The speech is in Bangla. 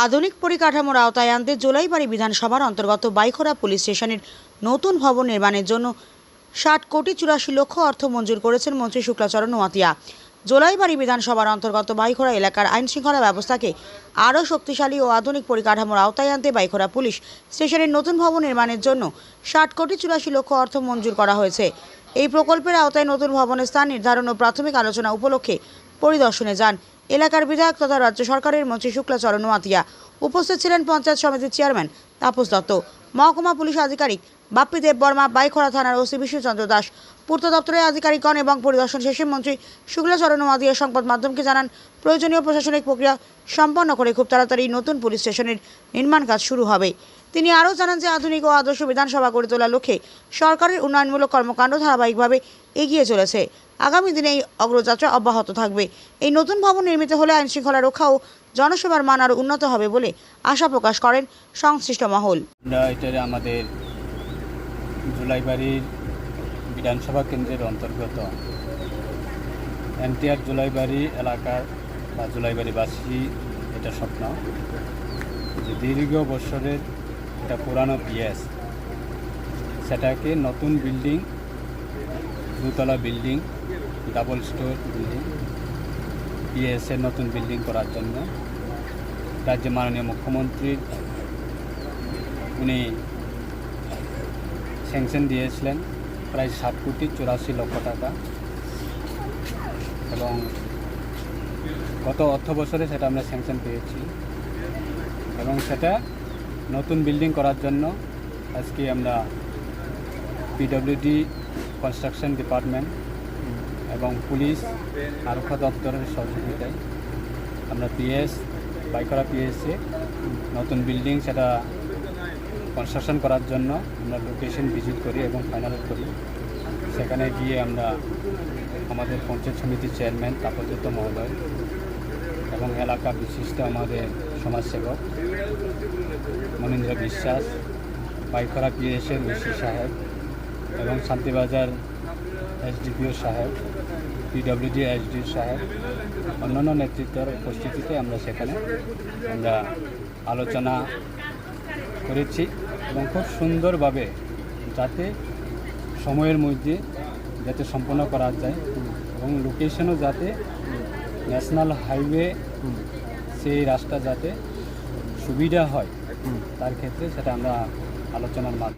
আধুনিক পরিকাঠামোর আওতায় আনতে জোলাইবাড়ি বিধানসভার অন্তর্গত বাইখোরা পুলিশ স্টেশনের নতুন ভবন নির্মাণের জন্য 60,84,00,000 অর্থ মঞ্জুর করেছেন মন্ত্রী শুক্লাচরণ নোয়াতিয়া। জোলাইবাড়ি বিধানসভার অন্তর্গত বাইখোরা এলাকার আইনশৃঙ্খলা ব্যবস্থাকে আরও শক্তিশালী ও আধুনিক পরিকাঠামোর আওতায় আনতে বাইখোরা পুলিশ স্টেশনের নতুন ভবন নির্মাণের জন্য 60,84,00,000 অর্থ মঞ্জুর করা হয়েছে। এই প্রকল্পের আওতায় নতুন ভবনের স্থান নির্ধারণ ও প্রাথমিক আলোচনা উপলক্ষে পরিদর্শনে যান এলাকার বিধায়ক তথা রাজ্য সরকারের মন্ত্রী শুক্লাচরণ নোয়াতিয়া। উপস্থিত ছিলেন পঞ্চায়েত সমিতির চেয়ারম্যান তাপস দত্ত, মহকুমা পুলিশ আধিকারিক বাপ্পি দেব বর্মা, বাইখোরা থানার ওসি বিষ্ণুচন্দ্র দাস, পূর্ত দপ্তরের আধিকারিকগণ এবং পরিদর্শন শেষে মন্ত্রী শুক্লাচরণ নোয়াতিয়া সংবাদ মাধ্যমকে জানান, প্রয়োজনীয় প্রশাসনিক প্রক্রিয়া সম্পন্ন করে খুব তাড়াতাড়ি নতুন পুলিশ স্টেশনের নির্মাণ কাজ শুরু হবে। তিনি আরও জানান যে আধুনিক ও আদর্শ বিধানসভা গড়ে তোলার লক্ষ্যে সরকারের উন্নয়নমূলক কর্মকাণ্ড ধারাবাহিকভাবে এগিয়ে চলেছে। আগামী দিনে এই অগ্রযাত্রা অব্যাহত থাকবে। এই নতুন ভবন নির্মিত হলে আইনশৃঙ্খলা রক্ষা ও জনসেবার মান আরও উন্নত হবে বলে আশা প্রকাশ করেন সংশ্লিষ্ট মহল। এটা আমাদের জোলাইবাড়ির বিধানসভা কেন্দ্রের অন্তর্গত এনটিআর জোলাইবাড়ি এলাকার বা জোলাইবাড়িবাসী এটা স্বপ্ন যে দীর্ঘ বছরের এটা পুরানো পিএস, সেটাকে নতুন বিল্ডিং, দুতলা বিল্ডিং, ডাবল স্টোর বিল্ডিং, পিএসের নতুন বিল্ডিং করার জন্য রাজ্যের মাননীয় মুখ্যমন্ত্রী উনি স্যাংশন দিয়েছিলেন প্রায় 60,84,00,000 টাকা, এবং গত অর্থ বছরে সেটা আমরা স্যাংশন পেয়েছি। এবং সেটা নতুন বিল্ডিং করার জন্য আজকে আমরা পিডব্লিউডি কনস্ট্রাকশন ডিপার্টমেন্ট এবং পুলিশ আরক্ষা দপ্তরের সহযোগিতায় আমরা বাইখোরা পিএসে নতুন বিল্ডিং সেটা কনস্ট্রাকশন করার জন্য আমরা লোকেশন ভিজিট করি এবং ফাইনাল করি। সেখানে গিয়ে আমরা আমাদের পঞ্চায়েত সমিতির চেয়ারম্যান তাপস দত্ত মহোদয় এবং এলাকা বিশিষ্ট আমাদের সমাজসেবক মনীন্দ্র বিশ্বাস, বাইখোরা পিএসের ওসি সাহেব এবং শান্তিবাজার এসডিপিও সাহেব, পিডব্লিউডি এসডি সাহেব, অন্যান্য নেতৃত্বের উপস্থিতিতে আমরা সেখানে আলোচনা করেছি এবং খুব সুন্দরভাবে যাতে সময়ের মধ্যে যাতে সম্পন্ন করা যায় এবং লোকেশনও যাতে ন্যাশনাল হাইওয়ে সেই রাস্তা যাতে সুবিধা হয় তার ক্ষেত্রে সেটা আমরা আলোচনার মাধ্যমে